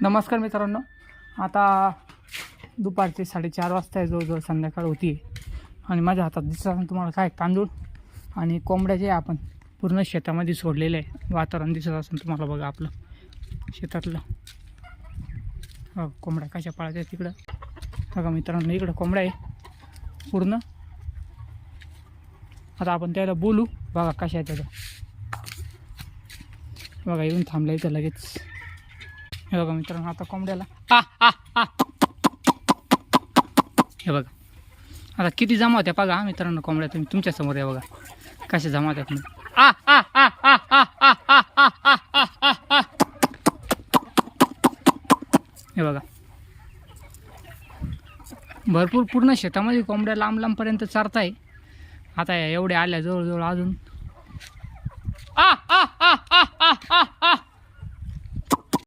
नमस्कार मित्रांनो, आता दुपारचे 4:30 वाजता आहे, जवळजवळ संध्याकाळ होती आणि माझ्या हातात दिसत असेल तुम्हाला काय तांदूळ आणि कोंबड्या जे आपण पूर्ण शेतामध्ये सोडलेले आहे. वातावरण दिसत असेल तुम्हाला बघा आपलं शेतातलं. कोंबड्या कशा पाळतात तिकडं बघा मित्रांनो, इकडं कोंबड्या आहे पूर्ण. आता आपण त्याला बोलू बघा कशा आहे त्याचं. बघा येऊन थांबलं इथं लगेच. हे बघा मित्रांनो, आता कोंबड्याला हे बघा आता किती जमा होत्या बघा मित्रांनो कोंबड्या. तुम्ही तुमच्यासमोर आहे बघा कशा जमा होत्यात. हे बघा भरपूर पूर्ण शेतामध्ये कोंबड्या लांब लांबपर्यंत चारत आहे. आता एवढ्या आल्या जवळजवळ अजून